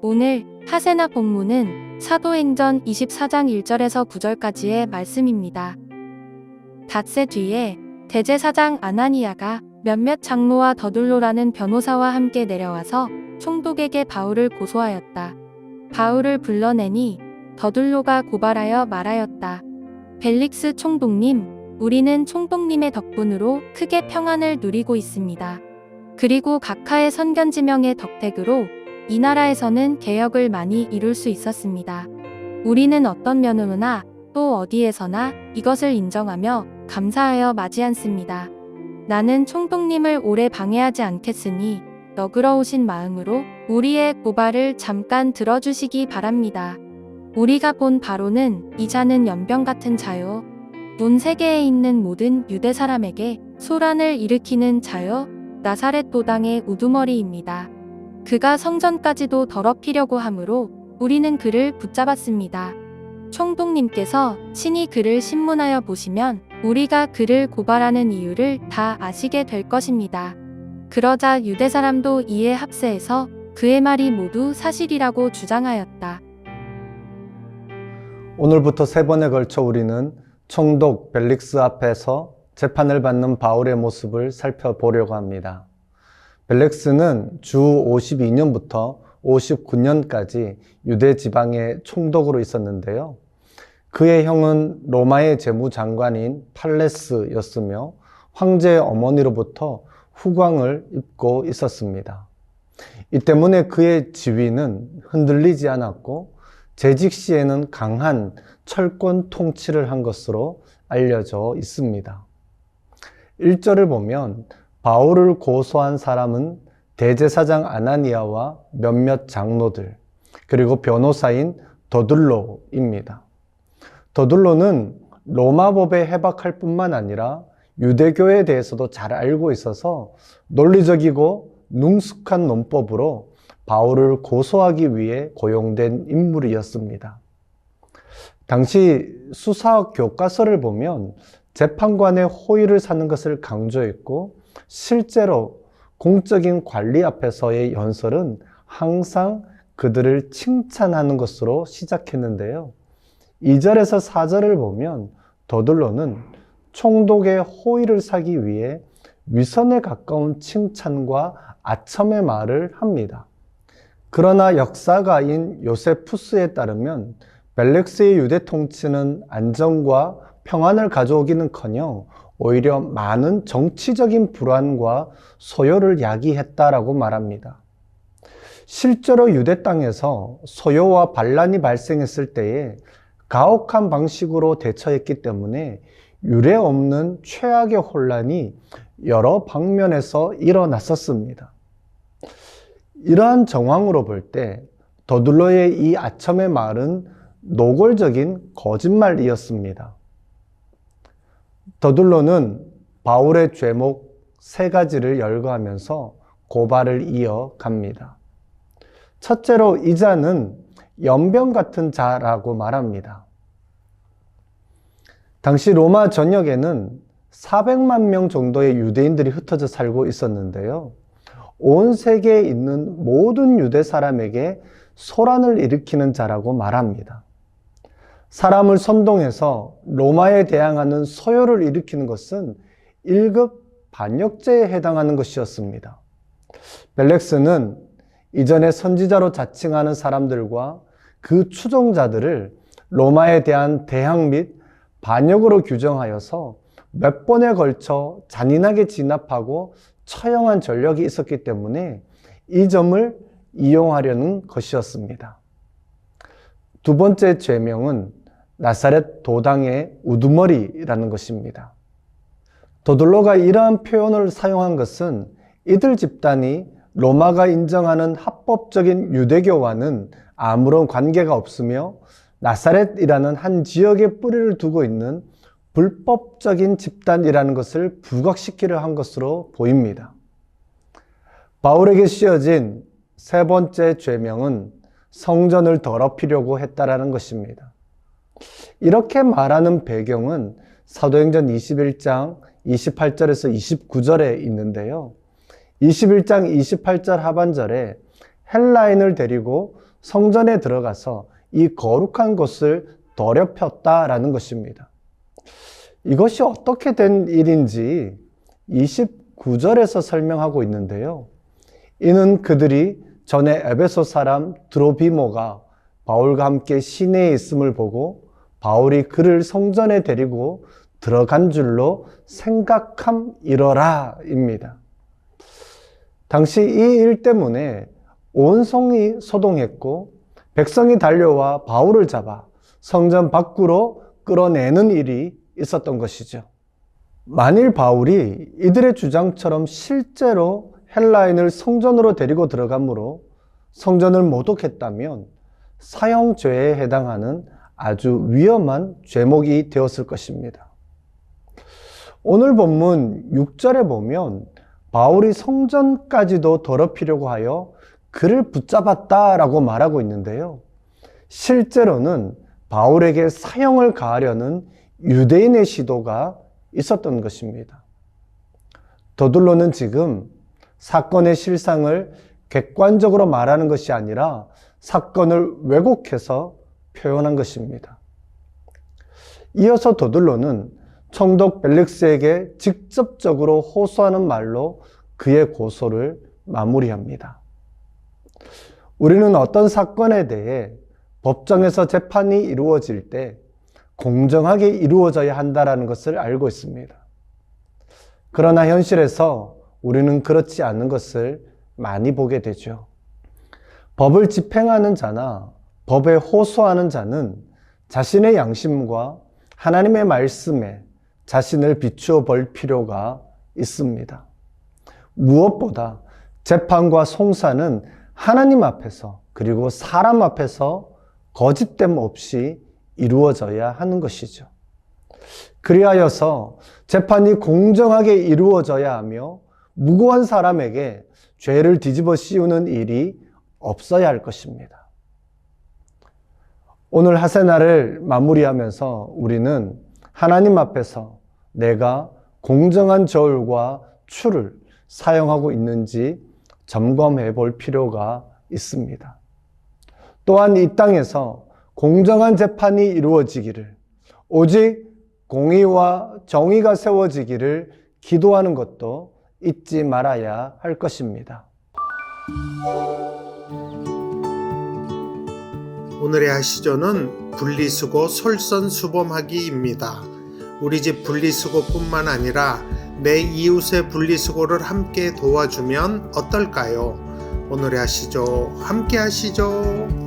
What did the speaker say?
오늘 하세나 본문은 사도행전 24장 1절에서 9절까지의 말씀입니다. 닷새 뒤에 대제사장 아나니아가 몇몇 장로와 더둘로라는 변호사와 함께 내려와서 총독에게 바울을 고소하였다. 바울을 불러내니 더둘로가 고발하여 말하였다. 벨릭스 총독님, 우리는 총독님의 덕분으로 크게 평안을 누리고 있습니다. 그리고 각하의 선견지명의 덕택으로 이 나라에서는 개혁을 많이 이룰 수 있었습니다. 우리는 어떤 면으로나 또 어디에서나 이것을 인정하며 감사하여 맞이 않습니다. 나는 총독님을 오래 방해하지 않겠으니 너그러우신 마음으로 우리의 고발을 잠깐 들어주시기 바랍니다. 우리가 본 바로는 이 자는 연병 같은 자요. 온 세계에 있는 모든 유대 사람에게 소란을 일으키는 자요. 나사렛 도당의 우두머리입니다. 그가 성전까지도 더럽히려고 하므로 우리는 그를 붙잡았습니다. 총독님께서 친히 그를 신문하여 보시면 우리가 그를 고발하는 이유를 다 아시게 될 것입니다. 그러자 유대 사람도 이에 합세해서 그의 말이 모두 사실이라고 주장하였다. 오늘부터 3번에 걸쳐 우리는 총독 벨릭스 앞에서 재판을 받는 바울의 모습을 살펴보려고 합니다. 벨릭스는 주 52년부터 59년까지 유대 지방의 총독으로 있었는데요. 그의 형은 로마의 재무장관인 팔레스였으며 황제의 어머니로부터 후광을 입고 있었습니다. 이 때문에 그의 지위는 흔들리지 않았고 재직 시에는 강한 철권 통치를 한 것으로 알려져 있습니다. 1절을 보면 바울을 고소한 사람은 대제사장 아나니아와 몇몇 장로들, 그리고 변호사인 더둘로입니다. 더둘로는 로마법에 해박할 뿐만 아니라 유대교에 대해서도 잘 알고 있어서 논리적이고 능숙한 논법으로 바울을 고소하기 위해 고용된 인물이었습니다. 당시 수사 교과서를 보면 재판관의 호의를 사는 것을 강조했고, 실제로 공적인 관리 앞에서의 연설은 항상 그들을 칭찬하는 것으로 시작했는데요. 2절에서 4절을 보면 더둘로는 총독의 호의를 사기 위해 위선에 가까운 칭찬과 아첨의 말을 합니다. 그러나 역사가인 요세푸스에 따르면 벨릭스의 유대 통치는 안정과 평안을 가져오기는커녕 오히려 많은 정치적인 불안과 소요를 야기했다라고 말합니다. 실제로 유대 땅에서 소요와 반란이 발생했을 때에 가혹한 방식으로 대처했기 때문에 유례 없는 최악의 혼란이 여러 방면에서 일어났었습니다. 이러한 정황으로 볼 때 더둘로의 이 아첨의 말은 노골적인 거짓말이었습니다. 더둘로는 바울의 죄목 3가지를 열거하면서 고발을 이어갑니다. 첫째로 이 자는 연병 같은 자라고 말합니다. 당시 로마 전역에는 400만 명 정도의 유대인들이 흩어져 살고 있었는데요. 온 세계에 있는 모든 유대 사람에게 소란을 일으키는 자라고 말합니다. 사람을 선동해서 로마에 대항하는 소요를 일으키는 것은 1급 반역죄에 해당하는 것이었습니다. 벨릭스는 이전에 선지자로 자칭하는 사람들과 그 추종자들을 로마에 대한 대항 및 반역으로 규정하여서 몇 번에 걸쳐 잔인하게 진압하고 처형한 전력이 있었기 때문에 이 점을 이용하려는 것이었습니다. 두 번째 죄명은 나사렛 도당의 우두머리라는 것입니다. 더둘로가 이러한 표현을 사용한 것은 이들 집단이 로마가 인정하는 합법적인 유대교와는 아무런 관계가 없으며 나사렛이라는 한 지역에 뿌리를 두고 있는 불법적인 집단이라는 것을 부각시키려 한 것으로 보입니다. 바울에게 씌어진 3번째 죄명은 성전을 더럽히려고 했다라는 것입니다. 이렇게 말하는 배경은 사도행전 21장 28절에서 29절에 있는데요. 21장 28절 하반절에 헬라인을 데리고 성전에 들어가서 이 거룩한 곳을 더럽혔다라는 것입니다. 이것이 어떻게 된 일인지 29절에서 설명하고 있는데요. 이는 그들이 전에 에베소 사람 드로비모가 바울과 함께 시내에 있음을 보고 바울이 그를 성전에 데리고 들어간 줄로 생각함이러라입니다. 당시 이 일 때문에 온 성이 소동했고 백성이 달려와 바울을 잡아 성전 밖으로 끌어내는 일이 있었던 것이죠. 만일 바울이 이들의 주장처럼 실제로 헬라인을 성전으로 데리고 들어가므로 성전을 모독했다면 사형죄에 해당하는 아주 위험한 죄목이 되었을 것입니다. 오늘 본문 6절에 보면 바울이 성전까지도 더럽히려고 하여 그를 붙잡았다라고 말하고 있는데요. 실제로는 바울에게 사형을 가하려는 유대인의 시도가 있었던 것입니다. 더둘로는 지금 사건의 실상을 객관적으로 말하는 것이 아니라 사건을 왜곡해서 표현한 것입니다. 이어서 더둘로는 총독 벨릭스에게 직접적으로 호소하는 말로 그의 고소를 마무리합니다. 우리는 어떤 사건에 대해 법정에서 재판이 이루어질 때 공정하게 이루어져야 한다는 것을 알고 있습니다. 그러나 현실에서 우리는 그렇지 않은 것을 많이 보게 되죠. 법을 집행하는 자나 법에 호소하는 자는 자신의 양심과 하나님의 말씀에 자신을 비추어 볼 필요가 있습니다. 무엇보다 재판과 송사는 하나님 앞에서 그리고 사람 앞에서 거짓됨 없이 이루어져야 하는 것이죠. 그리하여서 재판이 공정하게 이루어져야 하며 무고한 사람에게 죄를 뒤집어 씌우는 일이 없어야 할 것입니다. 오늘 하세나를 마무리하면서 우리는 하나님 앞에서 내가 공정한 저울과 추를 사용하고 있는지 점검해 볼 필요가 있습니다. 또한 이 땅에서 공정한 재판이 이루어지기를, 오직 공의와 정의가 세워지기를 기도하는 것도 잊지 말아야 할 것입니다. 오늘의 하시조는 분리수거 솔선수범하기입니다. 우리 집 분리수거뿐만 아니라 내 이웃의 분리수거를 함께 도와주면 어떨까요? 오늘의 하시조 함께 하시죠.